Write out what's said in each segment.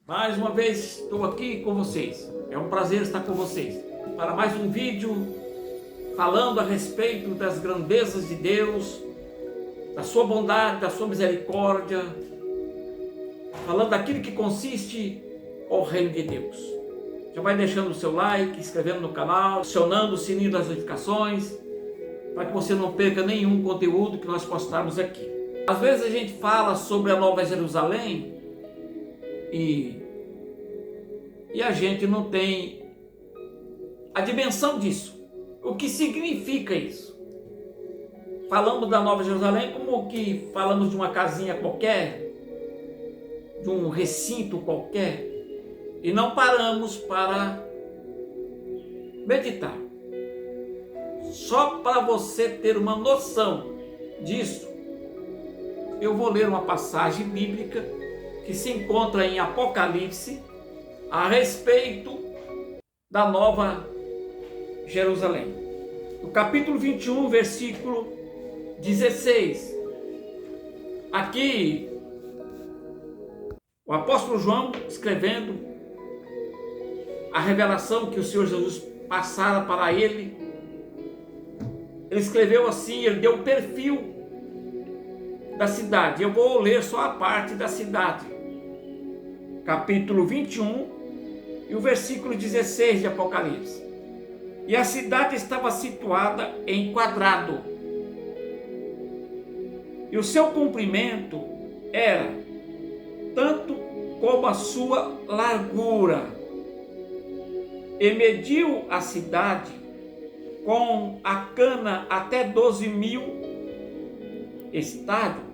Mais uma vez estou aqui com vocês. É um prazer estar com vocês para mais um vídeo falando a respeito das grandezas de Deus, da sua bondade, da sua misericórdia, falando daquilo que consiste o reino de Deus. Já vai deixando o seu like, inscrevendo no canal, acionando o sininho das notificações, para que você não perca nenhum conteúdo que nós postarmos aqui. Às vezes a gente fala sobre a Nova Jerusalém e a gente não tem a dimensão disso. O que significa isso? Falamos da Nova Jerusalém como que falamos de uma casinha qualquer, de um recinto qualquer, e não paramos para meditar. Só para você ter uma noção disso, eu vou ler uma passagem bíblica que se encontra em Apocalipse a respeito da Nova Jerusalém. No capítulo 21, versículo 16. Aqui, o apóstolo João escrevendo a revelação que o Senhor Jesus passara para ele. Ele escreveu assim, ele deu o perfil da cidade. Eu vou ler só a parte da cidade. Capítulo 21 e o versículo 16 de Apocalipse. E a cidade estava situada em quadrado. E o seu comprimento era tanto como a sua largura. E mediu a cidade com a cana até 12.000 estádios.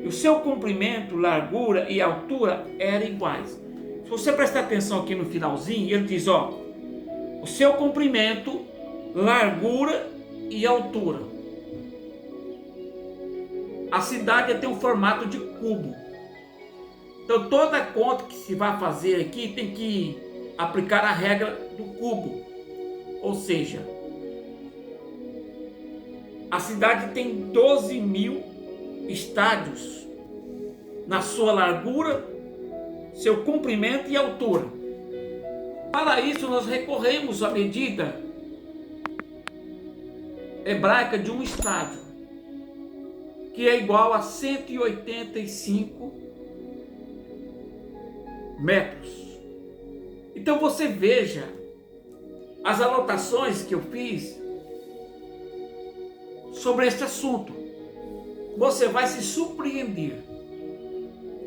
E o seu comprimento, largura e altura eram iguais. Se você prestar atenção aqui no finalzinho, ele diz, ó, o seu comprimento, largura e altura. A cidade tem um formato de cubo. Então toda conta que se vai fazer aqui tem que aplicar a regra do cubo. Ou seja, a cidade tem 12.000 estádios na sua largura, seu comprimento e altura. Para isso nós recorremos à medida hebraica de um estádio, que é igual a 185 metros. Então você veja as anotações que eu fiz sobre este assunto. Você vai se surpreender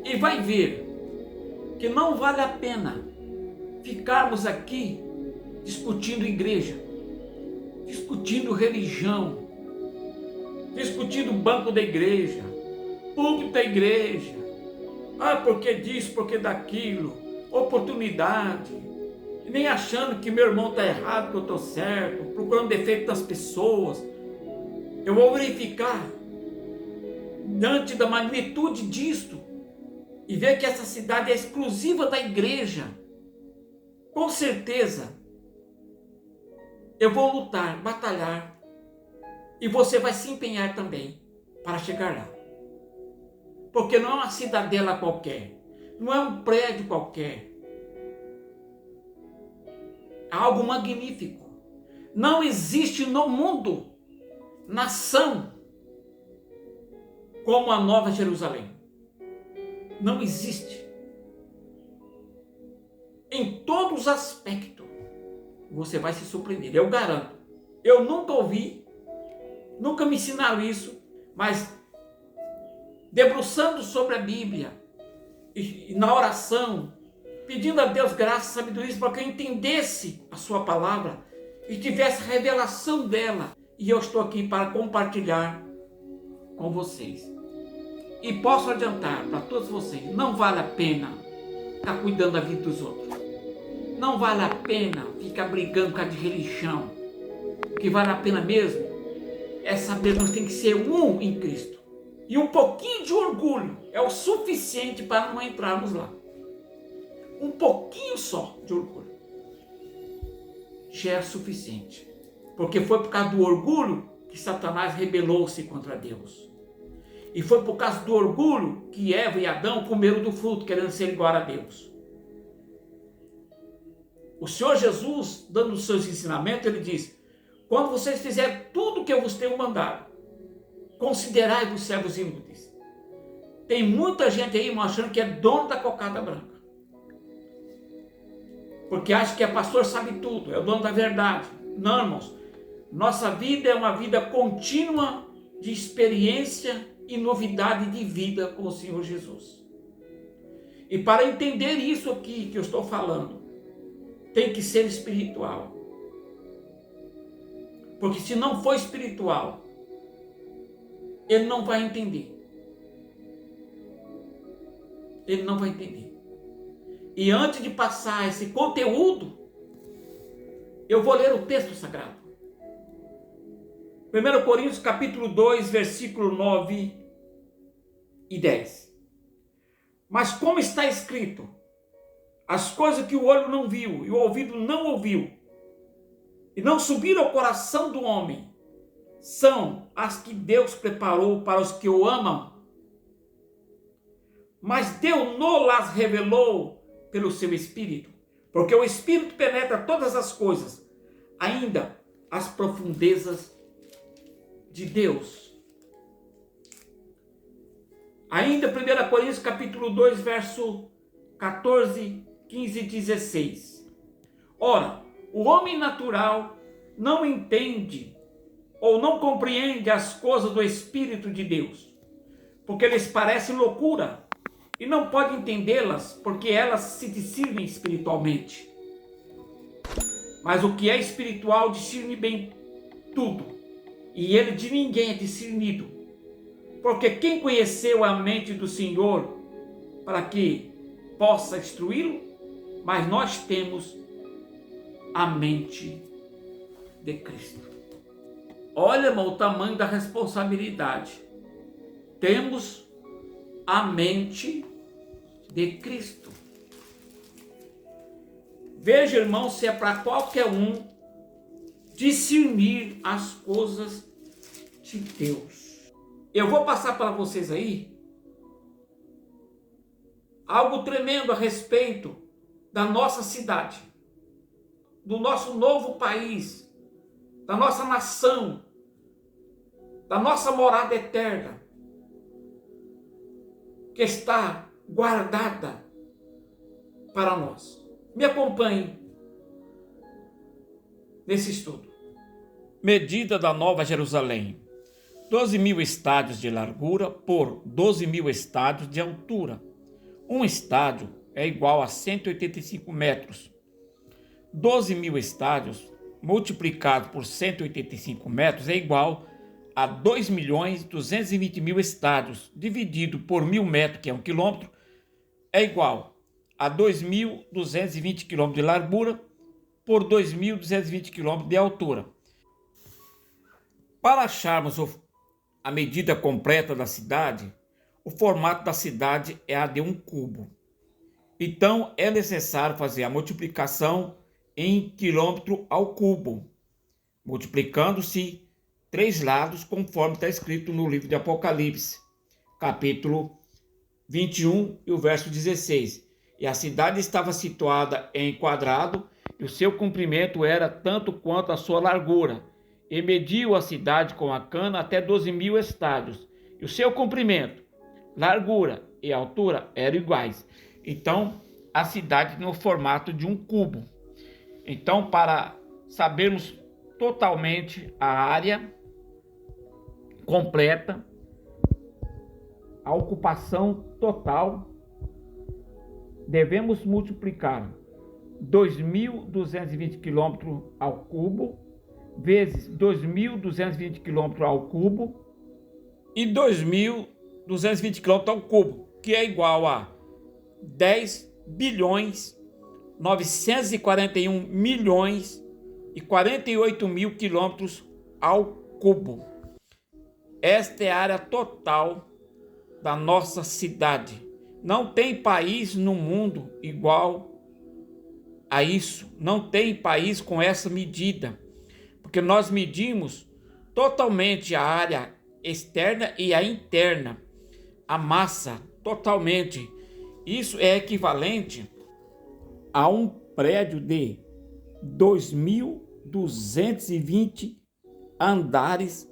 e vai ver que não vale a pena ficarmos aqui discutindo igreja, discutindo religião, discutindo banco da igreja, púlpito da igreja, porque disso, porque daquilo, oportunidade, e nem achando que meu irmão está errado, que eu estou certo, procurando defeito das pessoas. Eu vou verificar diante da magnitude disto e ver que essa cidade é exclusiva da igreja. Com certeza eu vou lutar, batalhar, e você vai se empenhar também para chegar lá. Porque não é uma cidadela qualquer, não é um prédio qualquer. É algo magnífico. Não existe no mundo nação como a Nova Jerusalém. Não existe. Em todos os aspectos, você vai se surpreender, eu garanto. Eu nunca ouvi, nunca me ensinaram isso, mas debruçando sobre a Bíblia e na oração, pedindo a Deus graça e sabedoria para que eu entendesse a sua palavra e tivesse revelação dela. E eu estou aqui para compartilhar com vocês. E posso adiantar para todos vocês, não vale a pena ficar cuidando da vida dos outros. Não vale a pena ficar brigando por causa de religião. O que vale a pena mesmo é saber que nós temos que ser um em Cristo. E um pouquinho de orgulho é o suficiente para não entrarmos lá. Um pouquinho só de orgulho já é suficiente. Porque foi por causa do orgulho que Satanás rebelou-se contra Deus. E foi por causa do orgulho que Eva e Adão comeram do fruto, querendo ser igual a Deus. O Senhor Jesus, dando os seus ensinamentos, ele diz: quando vocês fizerem tudo o que eu vos tenho mandado, considerai-vos servos inúteis. Tem muita gente aí, irmão, achando que é dono da cocada branca. Porque acha que é pastor, sabe tudo, é o dono da verdade. Não, irmãos. Nossa vida é uma vida contínua de experiência e novidade de vida com o Senhor Jesus. E para entender isso aqui que eu estou falando, tem que ser espiritual. Porque se não for espiritual, ele não vai entender. Ele não vai entender. E antes de passar esse conteúdo, eu vou ler o texto sagrado. 1 Coríntios capítulo 2, versículo 9 e 10. Mas como está escrito, as coisas que o olho não viu e o ouvido não ouviu, e não subiram ao coração do homem, são as que Deus preparou para os que o amam. Mas Deus não-las revelou pelo seu Espírito, porque o Espírito penetra todas as coisas, ainda as profundezas de Deus. Ainda 1 Coríntios capítulo 2, verso 14, 15 e 16. Ora, o homem natural não entende ou não compreende as coisas do Espírito de Deus, porque lhes parece loucura, e não pode entendê-las, porque elas se discernem espiritualmente. Mas o que é espiritual discerne bem tudo, e ele de ninguém é discernido. Porque quem conheceu a mente do Senhor para que possa instruí-lo? Mas nós temos a mente de Cristo. Olha, irmão, o tamanho da responsabilidade. Temos a mente de Cristo. Veja, irmão, se é para qualquer um discernir as coisas de Deus. Eu vou passar para vocês aí algo tremendo a respeito da nossa cidade, do nosso novo país, da nossa nação, da nossa morada eterna, que está guardada para nós. Me acompanhe nesse estudo. Medida da Nova Jerusalém: 12.000 estádios de largura por 12.000 estádios de altura. Um estádio é igual a 185 metros. 12.000 estádios multiplicado por 185 metros é igual a 2.220.000 estádios, dividido por 1.000 metros, que é 1 quilômetro, é igual a 2.220 quilômetros de largura por 2.220 quilômetros de altura. Para acharmos a medida completa da cidade, o formato da cidade é a de um cubo. Então, é necessário fazer a multiplicação em quilômetro ao cubo, multiplicando-se 3 lados, conforme está escrito no livro de Apocalipse, capítulo 21 e o verso 16. E a cidade estava situada em quadrado, e o seu comprimento era tanto quanto a sua largura. E mediu a cidade com a cana até 12.000 estádios, e o seu comprimento, largura e altura eram iguais. Então, a cidade no formato de um cubo. Então, para sabermos totalmente a área completa, a ocupação total, devemos multiplicar 2.220 km ao cubo vezes 2.220 km ao cubo e 2.220 km ao cubo, que é igual a 10 bilhões 941 milhões e 48 mil quilômetros ao cubo. Esta é a área total da nossa cidade. Não tem país no mundo igual a isso. Não tem país com essa medida, porque nós medimos totalmente a área externa e a interna, a massa totalmente. Isso é equivalente a um prédio de 2.220 andares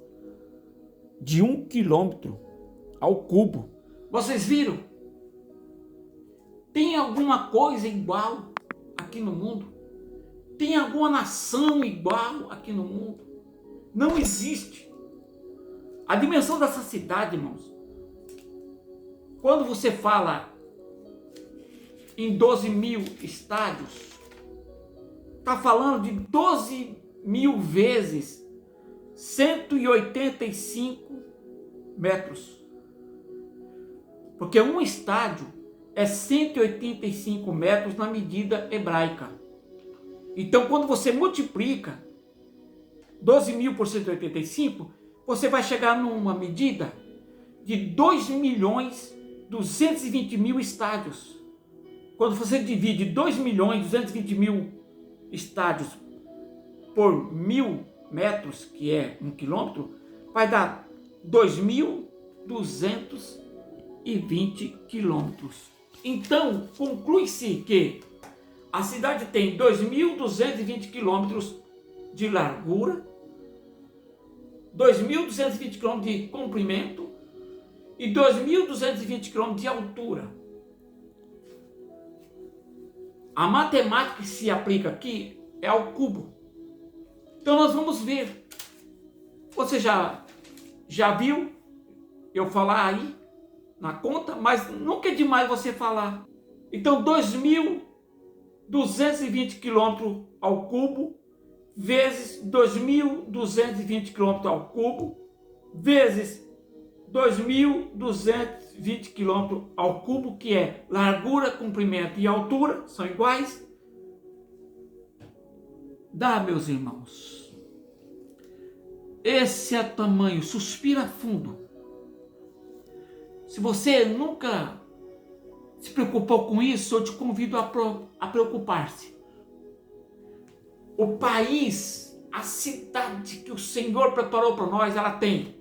de 1 quilômetro ao cubo. Vocês viram? Tem alguma coisa igual aqui no mundo? Tem alguma nação igual aqui no mundo? Não existe. A dimensão dessa cidade, irmãos, quando você fala em 12 mil estádios, está falando de 12 mil vezes 185 metros. Porque um estádio é 185 metros na medida hebraica. Então, quando você multiplica 12 mil por 185, você vai chegar numa medida de 2.220.000 estádios. Quando você divide 2.220.000 estádios por 1.000 metros, que é 1 quilômetro, vai dar 2.220 quilômetros. Então, conclui-se que a cidade tem 2.220 quilômetros de largura, 2.220 quilômetros de comprimento e 2.220 quilômetros de altura. A matemática que se aplica aqui é ao cubo. Então nós vamos ver. Você já viu eu falar aí na conta, mas nunca é demais você falar. Então 2.220 quilômetros ao cubo vezes 2.220 quilômetros ao cubo vezes 2.220 quilômetros ao cubo, que é largura, comprimento e altura, são iguais. Dá, meus irmãos. Esse é o tamanho, suspira fundo. Se você nunca se preocupou com isso, eu te convido a preocupar-se. O país, a cidade que o Senhor preparou para nós, ela tem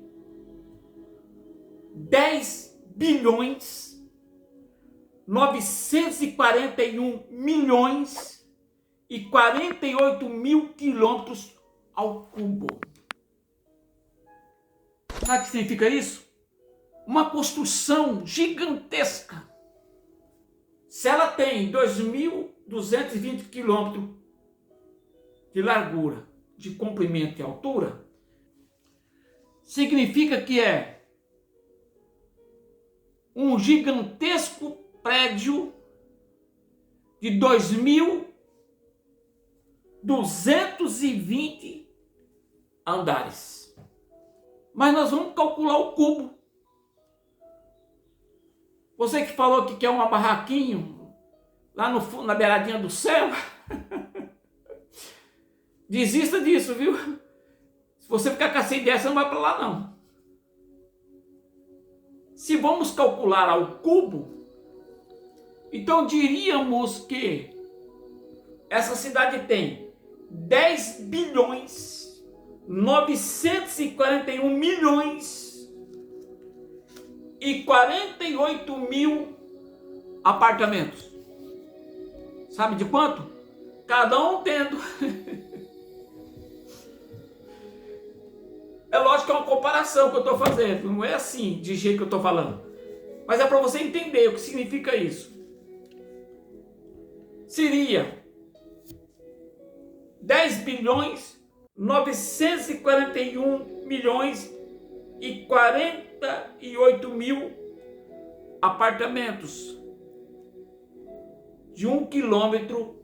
10 bilhões 941 milhões e 48 mil quilômetros ao cubo. Sabe o que significa isso? Uma construção gigantesca. Se ela tem 2.220 quilômetros de largura, de comprimento e altura, significa que é um gigantesco prédio de 2.220 andares. Mas nós vamos calcular o cubo. Você que falou que quer uma barraquinho lá no fundo, na beiradinha do céu, desista disso, viu? Se você ficar com essa ideia, você não vai para lá, não. Se vamos calcular ao cubo, então diríamos que essa cidade tem 10 bilhões 941 milhões e 48 mil apartamentos. Sabe de quanto? Cada um tendo. É lógico que é uma comparação que eu estou fazendo, não é assim, de jeito que eu estou falando. Mas é para você entender o que significa isso. Seria 10 bilhões 941 milhões e 48 mil apartamentos de 1 quilômetro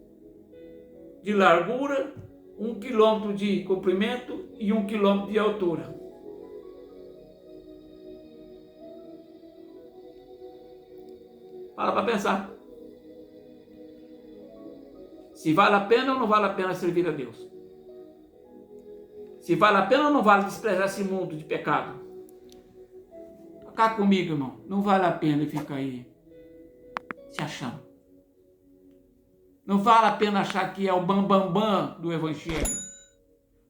de largura, 1 quilômetro de comprimento e 1 quilômetro de altura. Para pensar. Se vale a pena ou não vale a pena servir a Deus? Se vale a pena ou não vale desprezar esse mundo de pecado? Cá comigo, irmão. Não vale a pena ficar aí se achando. Não vale a pena achar que é o bambambam do Evangelho.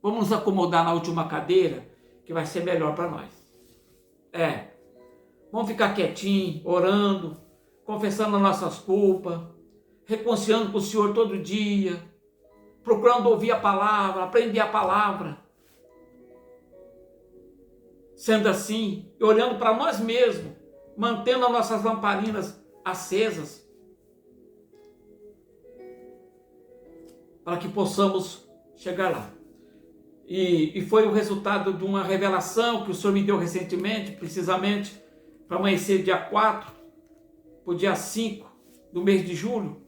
Vamos nos acomodar na última cadeira, que vai ser melhor para nós. Vamos ficar quietinho, orando, confessando as nossas culpas, reconciliando com o Senhor todo dia, procurando ouvir a palavra, aprender a palavra. Sendo assim, olhando para nós mesmos, mantendo as nossas lamparinas acesas, para que possamos chegar lá. E foi o resultado de uma revelação que o Senhor me deu recentemente, precisamente para amanhecer dia 4, para o dia 5 do mês de julho,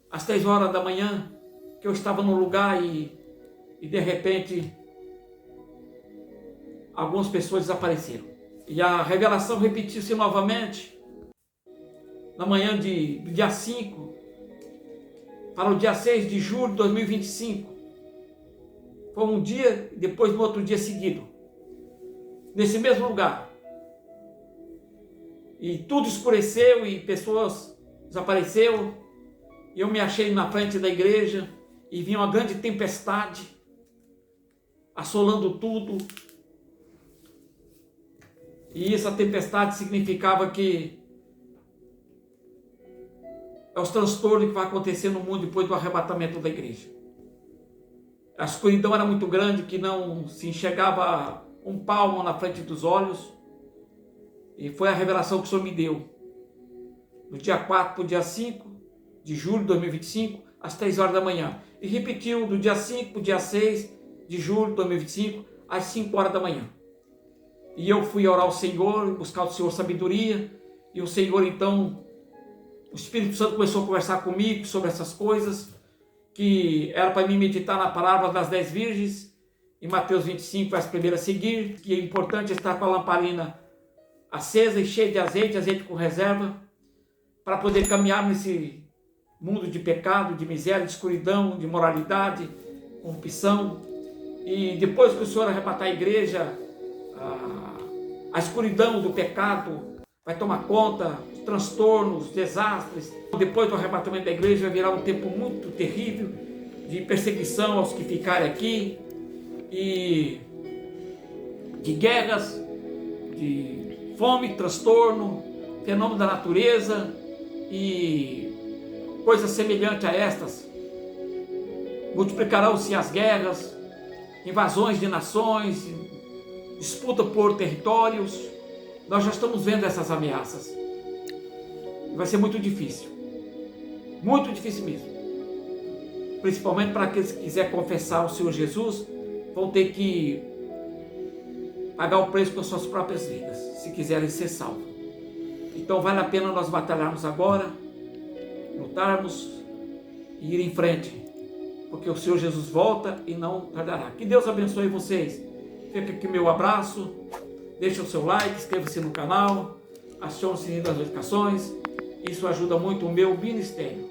às 3 horas da manhã, que eu estava num lugar e de repente algumas pessoas desapareceram. E a revelação repetiu-se novamente na manhã do dia 5 para o dia 6 de julho de 2025. Foi um dia, depois no outro dia seguido, nesse mesmo lugar. E tudo escureceu e pessoas desapareceram. E eu me achei na frente da igreja e vinha uma grande tempestade assolando tudo. E essa tempestade significava que é os transtornos que vai acontecer no mundo depois do arrebatamento da igreja. A escuridão era muito grande, que não se enxergava um palmo na frente dos olhos. E foi a revelação que o Senhor me deu. No dia 4 para o dia 5 de julho de 2025, às 3 horas da manhã. E repetiu do dia 5 para o dia 6 de julho de 2025, às 5 horas da manhã. E eu fui orar ao Senhor, buscar do Senhor sabedoria. E o Senhor, então, o Espírito Santo começou a conversar comigo sobre essas coisas, que era para mim meditar na palavra das 10 virgens, em Mateus 25, as primeiras a seguir, que é importante estar com a lamparina acesa e cheia de azeite com reserva, para poder caminhar nesse mundo de pecado, de miséria, de escuridão, de imoralidade, corrupção. E depois que o Senhor arrebatar a igreja, a escuridão do pecado vai tomar conta, os transtornos, os desastres. Depois do arrebatamento da igreja vai virar um tempo muito terrível de perseguição aos que ficarem aqui, e de guerras, de fome, transtorno, fenômeno da natureza e coisas semelhantes a estas. Multiplicarão-se as guerras, invasões de nações, disputa por territórios. Nós já estamos vendo essas ameaças. Vai ser muito difícil mesmo. Principalmente para aqueles que quiserem confessar o Senhor Jesus, vão ter que pagar o preço com as suas próprias vidas, se quiserem ser salvos. Então vale a pena nós batalharmos agora, lutarmos e ir em frente, porque o Senhor Jesus volta e não tardará. Que Deus abençoe vocês. Fica aqui meu abraço, deixa o seu like, inscreva-se no canal, acione o sininho das notificações. Isso ajuda muito o meu ministério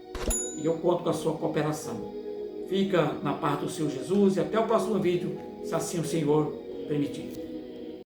e eu conto com a sua cooperação. Fica na paz do Senhor Jesus e até o próximo vídeo, se assim o Senhor permitir.